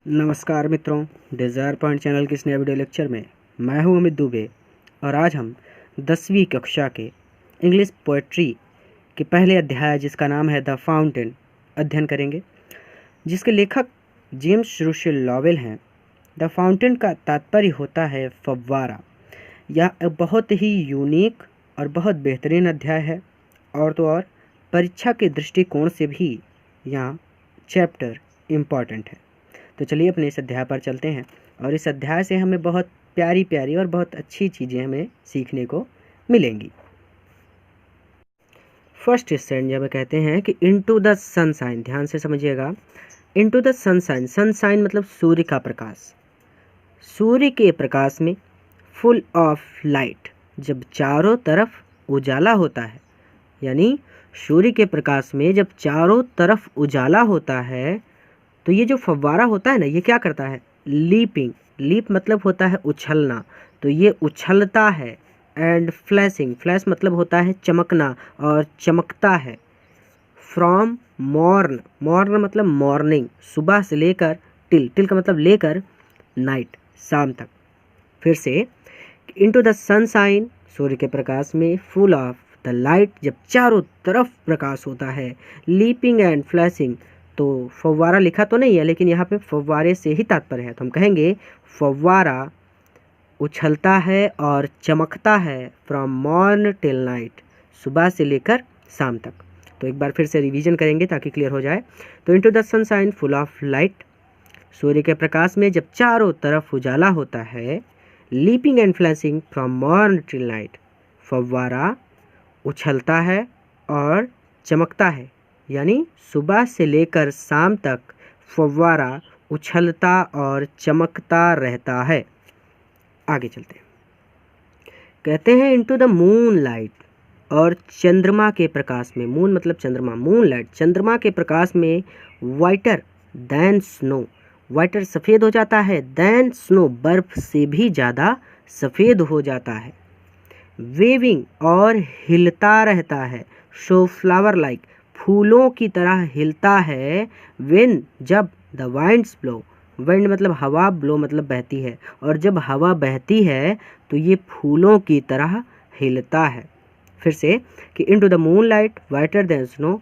नमस्कार मित्रों, desire point channel के इस नए वीडियो लेक्चर में मैं हूं अमित दुबे और आज हम 10वीं कक्षा के इंग्लिश पोएट्री के पहले अध्याय जिसका नाम है द फाउंटेन अध्ययन करेंगे, जिसके लेखक जेम्स रूसेल लॉवेल हैं। द फाउंटेन का तात्पर्य होता है फव्वारा। यह एक बहुत ही यूनिक और बहुत बेहतरीन अध्याय है और तो और परीक्षा के दृष्टिकोण से भी यहाँ चैप्टर इम्पॉर्टेंट है। तो चलिए अपने इस अध्याय पर चलते हैं और इस अध्याय से हमें बहुत प्यारी प्यारी और बहुत अच्छी चीज़ें हमें सीखने को मिलेंगी। फर्स्ट स्टैंजा में कहते हैं कि इनटू द सनशाइन, ध्यान से समझिएगा। इनटू द सनशाइन, सनशाइन मतलब सूर्य का प्रकाश। सूर्य के प्रकाश में फुल ऑफ लाइट, जब चारों तरफ उजाला होता है, यानी सूर्य के प्रकाश में जब चारों तरफ उजाला होता है तो ये जो फव्वारा होता है ना, ये क्या करता है? लीपिंग, लीप मतलब होता है उछलना, तो ये उछलता है। एंड फ्लैशिंग, फ्लैश मतलब होता है चमकना और चमकता है। फ्रॉम मॉर्न, मॉर्न मतलब मॉर्निंग, सुबह से लेकर टिल का मतलब लेकर नाइट, शाम तक। फिर से इनटू द सनशाइन, सूर्य के प्रकाश में, फुल ऑफ द लाइट, जब चारों तरफ प्रकाश होता है, लीपिंग एंड फ्लैशिंग, तो फव्वारा लिखा तो नहीं है लेकिन यहाँ पे फव्वारे से ही तात्पर्य है, तो हम कहेंगे फव्वारा उछलता है और चमकता है। फ्रॉम मॉर्न टिल नाइट, सुबह से लेकर शाम तक। तो एक बार फिर से रिवीजन करेंगे ताकि क्लियर हो जाए। तो into the sunshine full of light, सूर्य के प्रकाश में जब चारों तरफ उजाला होता है, leaping and flashing from morn till night, फव्वारा उछलता है और चमकता है, यानी सुबह से लेकर शाम तक फव्वारा उछलता और चमकता रहता है। आगे चलते हैं, कहते हैं इनटू द मून लाइट, और चंद्रमा के प्रकाश में, मून मतलब चंद्रमा, मून लाइट, चंद्रमा के प्रकाश में, वाइटर दैन स्नो, वाइटर सफ़ेद हो जाता है, दैन स्नो बर्फ से भी ज़्यादा सफ़ेद हो जाता है। वेविंग और हिलता रहता है, शो फ्लावर लाइक, फूलों की तरह हिलता है। विन, जब, द वाइंड्स ब्लो, विंड मतलब हवा, ब्लो मतलब बहती है, और जब हवा बहती है तो ये फूलों की तरह हिलता है। फिर से कि into the moon light whiter than snow,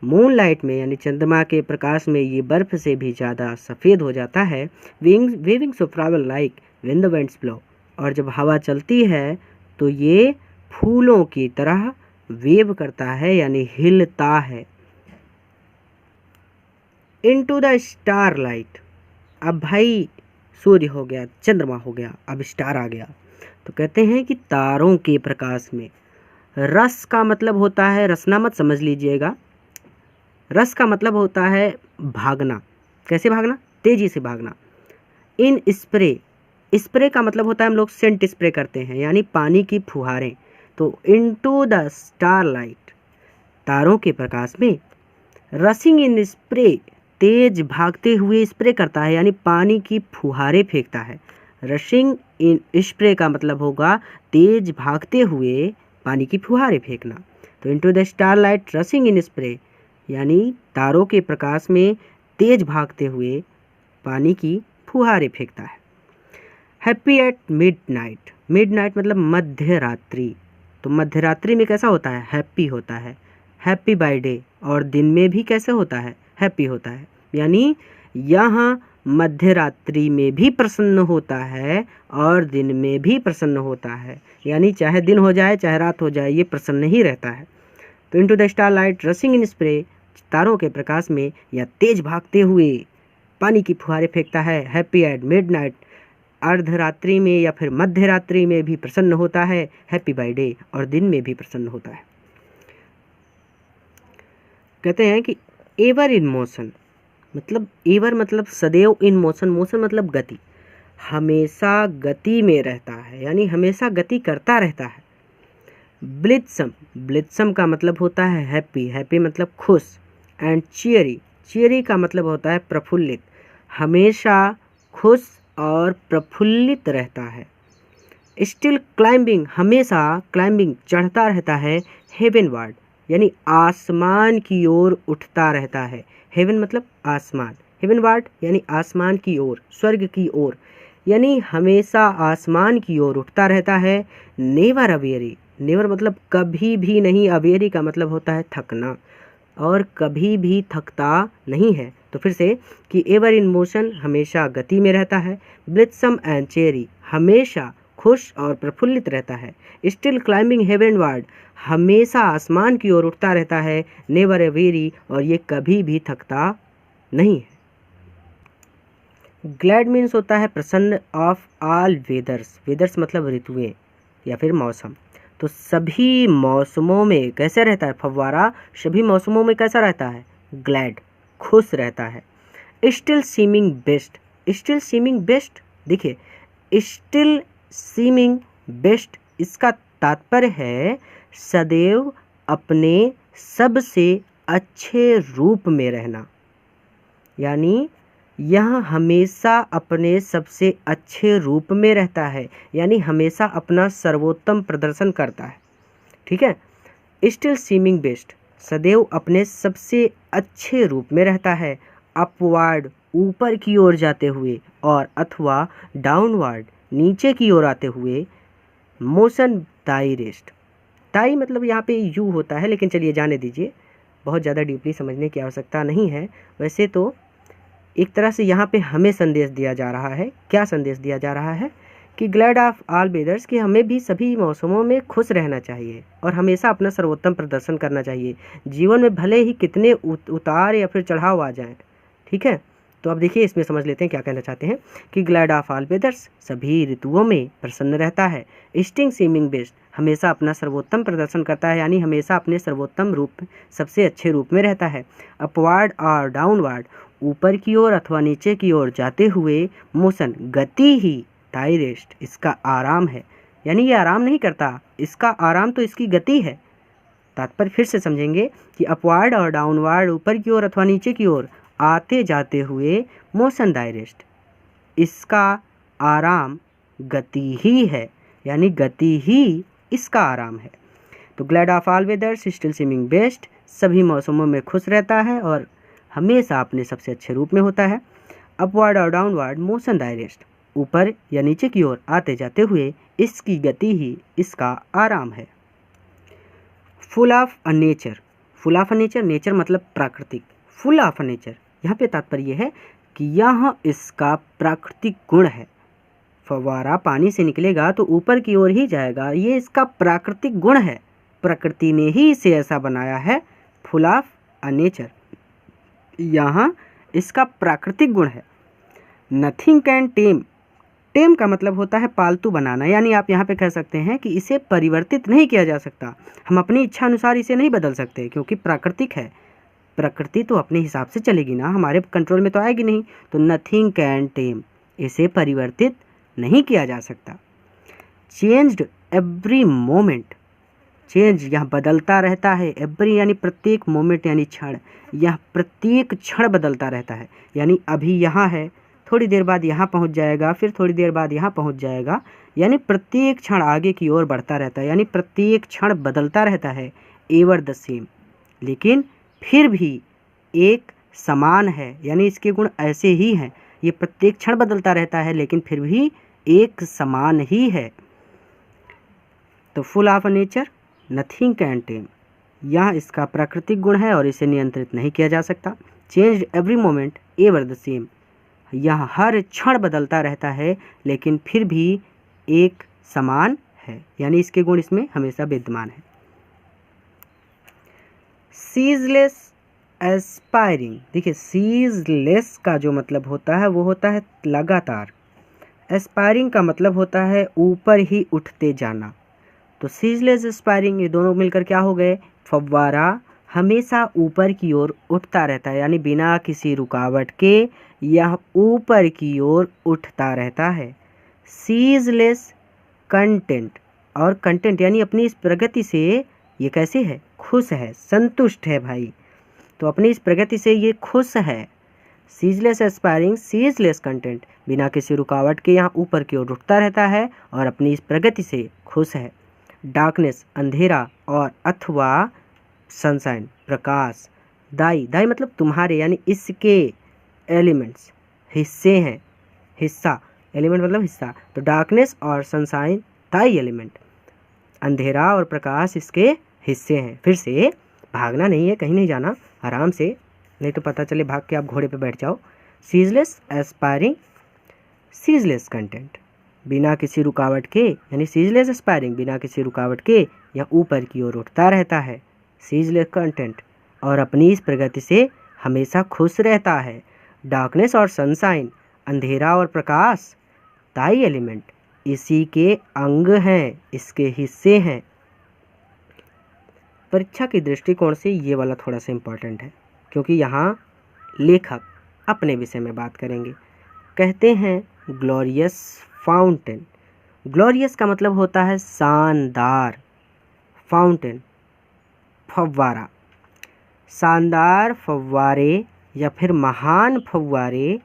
moon light में यानी चंद्रमा के प्रकाश में ये बर्फ से भी ज़्यादा सफ़ेद हो जाता है। Waving so flower like when the winds blow, और जब हवा चलती है तो ये फूलों की तरह वेव करता है यानी हिलता है। इनटू द स्टार लाइट, अब भाई सूर्य हो गया, चंद्रमा हो गया, अब स्टार आ गया। तो कहते हैं कि तारों के प्रकाश में, रस का मतलब होता है, रसना मत समझ लीजिएगा, रस का मतलब होता है भागना। कैसे भागना? तेजी से भागना। इन स्प्रे, स्प्रे का मतलब होता है हम लोग सेंट स्प्रे करते हैं, यानी पानी की फुहारें। तो इनटू द स्टार लाइट, तारों के प्रकाश में, रसिंग इन स्प्रे, तेज भागते हुए स्प्रे करता है, यानी पानी की फुहारें फेंकता है। रशिंग इन स्प्रे का मतलब होगा तेज भागते हुए पानी की फुहारें फेंकना। तो into the star light रसिंग in spray, यानी तारों के प्रकाश में तेज भागते हुए पानी की फुहारें फेंकता है। Happy at mid night, mid night मतलब मध्य रात्रि, तो मध्य रात्रि में कैसा होता है? हैप्पी होता है। हैप्पी बाय डे, और दिन में भी कैसे होता है? हैप्पी होता है, यानी यहाँ मध्य रात्रि में भी प्रसन्न होता है और दिन में भी प्रसन्न होता है, यानी चाहे दिन हो जाए चाहे रात हो जाए ये प्रसन्न ही रहता है। तो into the star light रसिंग in spray, तारों के प्रकाश में या तेज भागते हुए पानी की फुहारें फेंकता है। हैप्पी एट मिड नाइट, अर्धरात्रि में या फिर मध्य रात्रि में भी प्रसन्न होता है। हैप्पी बाय डे, और दिन में भी प्रसन्न होता है। कहते हैं कि एवर इन मोशन, मतलब एवर मतलब सदैव, इन मोशन, मोशन मतलब गति, हमेशा गति में रहता है, यानी हमेशा गति करता रहता है। ब्लित्सम, ब्लित्सम का मतलब होता है हैप्पी, हैप्पी मतलब खुश। एंड चियरी, चियरी का मतलब होता है प्रफुल्लित, हमेशा खुश और प्रफुल्लित रहता है। स्टिल क्लाइंबिंग, हमेशा क्लाइंबिंग चढ़ता रहता है। हेवनवर्ड, यानी आसमान की ओर उठता रहता है। हेवन मतलब आसमान, हेवनवार्ड यानी आसमान की ओर, स्वर्ग की ओर, यानी हमेशा आसमान की ओर उठता रहता है। नेवर अवेरी, नेवर मतलब कभी भी नहीं, अवेरी का मतलब होता है थकना, और कभी भी थकता नहीं है। तो फिर से कि एवर इन मोशन, हमेशा गति में रहता है। ब्लिथसम एंड चेरी, हमेशा खुश और प्रफुल्लित रहता है। स्टिल क्लाइंबिंग हेवनवार्ड, हमेशा आसमान की ओर उठता रहता है। नेवर ए वेरी, और ये कभी भी थकता नहीं है। ग्लैड मीन्स होता है प्रसन्न ऑफ ऑल वेदर्स, वेदर्स मतलब ऋतुएं या फिर मौसम। तो सभी मौसमों में कैसे रहता है फव्वारा, सभी मौसमों में कैसा रहता है, ग्लैड, खुश रहता है। Still seeming best, still seeming best, देखिए स्टिल सीमिंग बेस्ट, इसका तात्पर्य है सदैव अपने सबसे अच्छे रूप में रहना, यानी यह हमेशा अपने सबसे अच्छे रूप में रहता है, यानी हमेशा अपना सर्वोत्तम प्रदर्शन करता है। ठीक है, स्टिल सीमिंग बेस्ट, सदैव अपने सबसे अच्छे रूप में रहता है। अपवार्ड, ऊपर की ओर जाते हुए, और अथवा डाउनवार्ड, नीचे की ओर आते हुए। मोशन दाई रेस्ट, दाई मतलब यहाँ पे यू होता है, लेकिन चलिए जाने दीजिए, बहुत ज़्यादा डीपली समझने की आवश्यकता नहीं है। वैसे तो एक तरह से यहाँ पे हमें संदेश दिया जा रहा है, क्या संदेश दिया जा रहा है कि ग्लैड ऑफ ऑल वेदर्स, कि हमें भी सभी मौसमों में खुश रहना चाहिए और हमेशा अपना सर्वोत्तम प्रदर्शन करना चाहिए। जीवन में भले ही कितने उतार या फिर चढ़ाव आ जाएं। ठीक है, तो अब देखिए इसमें समझ लेते हैं क्या कहना चाहते हैं कि ग्लैड ऑफ ऑल वेदर्स, सभी ऋतुओं में प्रसन्न रहता है। स्टिंग सीमिंग बेस्ट, हमेशा अपना सर्वोत्तम प्रदर्शन करता है, यानी हमेशा अपने सर्वोत्तम रूप, सबसे अच्छे रूप में रहता है। अपवार्ड और डाउनवार्ड, ऊपर की ओर अथवा नीचे की ओर जाते हुए। मोशन, गति ही। टाई रेस्ट, इसका आराम है, यानी ये आराम नहीं करता, इसका आराम तो इसकी गति है। तात्पर्य फिर से समझेंगे कि अपवार्ड और डाउनवार्ड, ऊपर की ओर अथवा नीचे की ओर आते जाते हुए। मोशन दाई रेस्ट, इसका आराम गति ही है, यानी गति ही इसका आराम है। तो glad of all weathers, still seeming best, सभी मौसमों में खुश रहता है और हमेशा अपने सबसे अच्छे रूप में होता है। अपवार्ड और डाउनवार्ड, मोशन दाई रेस्ट, ऊपर या नीचे की ओर आते जाते हुए, इसकी गति ही इसका आराम है। Full of a nature, full of a nature, nature मतलब प्राकृतिक, फुल ऑफ अ नेचर, यहाँ पे तात्पर्य है कि यह इसका प्राकृतिक गुण है। फव्वारा पानी से निकलेगा तो ऊपर की ओर ही जाएगा, ये इसका प्राकृतिक गुण है, प्रकृति ने ही इसे ऐसा बनाया है। फुल ऑफ अ नेचर, यहाँ इसका प्राकृतिक गुण है। नथिंग कैन टेम, टेम का मतलब होता है पालतू बनाना, यानी आप यहाँ पे कह सकते हैं कि इसे परिवर्तित नहीं किया जा सकता, हम अपनी इच्छा अनुसार इसे नहीं बदल सकते, क्योंकि प्राकृतिक है, प्रकृति तो अपने हिसाब से चलेगी ना, हमारे कंट्रोल में तो आएगी नहीं। तो नथिंग कैन टेम, इसे परिवर्तित नहीं किया जा सकता। चेंज्ड एवरी मोमेंट, चेंज यहाँ बदलता रहता है, एवरी यानी प्रत्येक, मोमेंट यानी क्षण, यह प्रत्येक क्षण बदलता रहता है, यानी अभी यहाँ है, थोड़ी देर बाद यहाँ पहुँच जाएगा, फिर थोड़ी देर बाद यहाँ पहुँच जाएगा, यानी प्रत्येक क्षण आगे की ओर बढ़ता रहता है, यानी प्रत्येक क्षण बदलता रहता है। एवर द सेम, लेकिन फिर भी एक समान है, यानी इसके गुण ऐसे ही हैं, ये प्रत्येक क्षण बदलता रहता है लेकिन फिर भी एक समान ही है। तो full of nature, nothing can टेम, यह इसका प्राकृतिक गुण है और इसे नियंत्रित नहीं किया जा सकता। Change every moment, ever the same, यह हर क्षण बदलता रहता है लेकिन फिर भी एक समान है, यानी इसके गुण इसमें हमेशा विद्यमान है। सीजलेस एस्पायरिंग, देखिए सीजलेस का जो मतलब होता है वो होता है लगातार, एस्पायरिंग का मतलब होता है ऊपर ही उठते जाना। तो सीजलेस एस्पायरिंग, ये दोनों मिलकर क्या हो गए, फव्वारा हमेशा ऊपर की ओर उठता रहता है, यानी बिना किसी रुकावट के यह ऊपर की ओर उठता रहता है। सीजलेस कंटेंट, और कंटेंट यानी अपनी इस प्रगति से ये कैसे है, खुश है, संतुष्ट है भाई, तो अपनी इस प्रगति से ये खुश है। सीजलेस एस्पायरिंग, सीजलेस कंटेंट, बिना किसी रुकावट के यहाँ ऊपर की ओर उठता रहता है और अपनी इस प्रगति से खुश है। डार्कनेस, अंधेरा, और अथवा सनशाइन, प्रकाश। दाई, दाई मतलब तुम्हारे, यानी इसके, एलिमेंट्स हिस्से हैं, हिस्सा, एलिमेंट मतलब हिस्सा, तो डार्कनेस और सनशाइन ताई एलिमेंट, अंधेरा और प्रकाश इसके हिस्से हैं। फिर से भागना नहीं है, कहीं नहीं जाना, आराम से, नहीं तो पता चले भाग के आप घोड़े पे बैठ जाओ। सीजलेस एस्पायरिंग, सीजलेस कंटेंट, बिना किसी रुकावट के, यानी सीजलेस एस्पायरिंग बिना किसी रुकावट के या ऊपर की ओर उठता रहता है, सीजलेस कंटेंट, और अपनी इस प्रगति से हमेशा खुश रहता है। डार्कनेस और सनशाइन, अंधेरा और प्रकाश, ताई एलिमेंट इसी के अंग हैं, इसके हिस्से हैं। परीक्षा के दृष्टिकोण से ये वाला थोड़ा सा इम्पोर्टेंट है, क्योंकि यहाँ लेखक अपने विषय में बात करेंगे। कहते हैं ग्लोरियस फाउंटेन, ग्लोरियस का मतलब होता है शानदार, फाउंटेन फव्वारा, शानदार फव्वारे या फिर महान फव्वारे।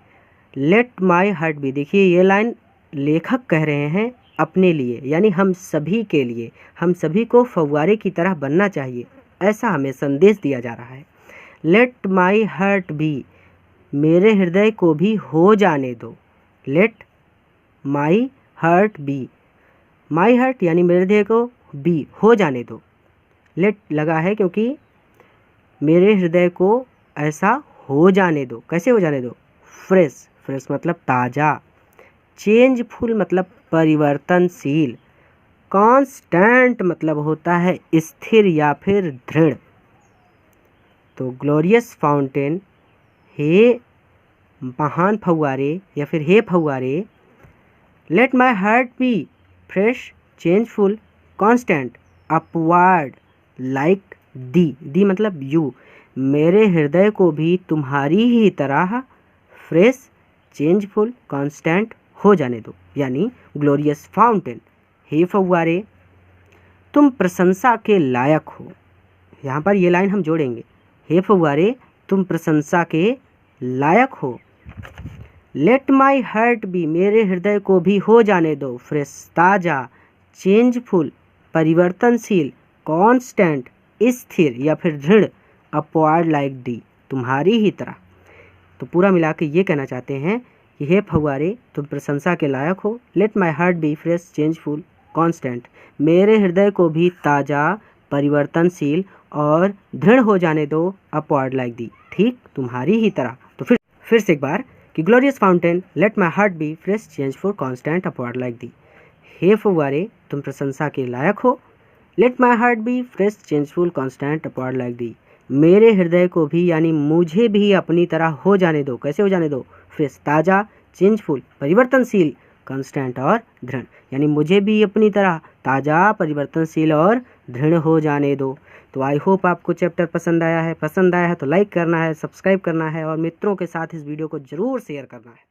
लेट माई हार्ट बी, देखिए ये लाइन लेखक कह रहे हैं अपने लिए, यानी हम सभी के लिए, हम सभी को फव्वारे की तरह बनना चाहिए, ऐसा हमें संदेश दिया जा रहा है। लेट माई हार्ट बी, मेरे हृदय को भी हो जाने दो। Let my heart be, my heart यानी मेरे हृदय को बी हो जाने दो, लेट लगा है क्योंकि मेरे हृदय को ऐसा हो जाने दो। कैसे हो जाने दो? फ्रेश, फ्रेश मतलब ताज़ा, चेंजफुल मतलब परिवर्तनशील, कांस्टेंट मतलब होता है स्थिर या फिर दृढ़। तो ग्लोरियस फाउंटेन, हे महान फव्वारे या फिर हे फव्वारे, let my heart be fresh, changeful, constant, upward like thee, thee मतलब यू, मेरे हृदय को भी तुम्हारी ही तरह फ्रेश, चेंजफुल, कांस्टेंट हो जाने दो। यानी ग्लोरियस फाउंटेन, हे फव्वारे तुम प्रशंसा के लायक हो। यहाँ पर ये लाइन हम जोड़ेंगे, हे फव्वारे तुम प्रशंसा के लायक हो। लेट माई हार्ट बी, मेरे हृदय को भी हो जाने दो फ्रेश, ताज़ा, चेंजफुल, परिवर्तनशील, कांस्टेंट, स्थिर या फिर दृढ़, अपवार्ड लाइक दी, तुम्हारी ही तरह। तो पूरा मिला के ये कहना चाहते हैं कि हे फव्वारे तुम प्रशंसा के लायक हो। Let my heart be fresh, changeful, constant, मेरे हृदय को भी ताज़ा, परिवर्तनशील और दृढ़ हो जाने दो, अपवार्ड लाइक दी, ठीक तुम्हारी ही तरह। तो फिर से एक बार कि glorious fountain, let my heart be fresh, changeful, constant, upward like thee, हे फव्वारे तुम प्रशंसा के लायक हो। Let my heart be fresh, changeful, constant, upward like thee, मेरे हृदय को भी यानी मुझे भी अपनी तरह हो जाने दो। कैसे हो जाने दो? फ्रेश, ताज़ा, चेंजफुल, परिवर्तनशील, कांस्टेंट और दृढ़, यानी मुझे भी अपनी तरह ताज़ा, परिवर्तनशील और दृढ़ हो जाने दो। तो आई होप आपको चैप्टर पसंद आया है। पसंद आया है तो लाइक करना है, सब्सक्राइब करना है और मित्रों के साथ इस वीडियो को ज़रूर शेयर करना है।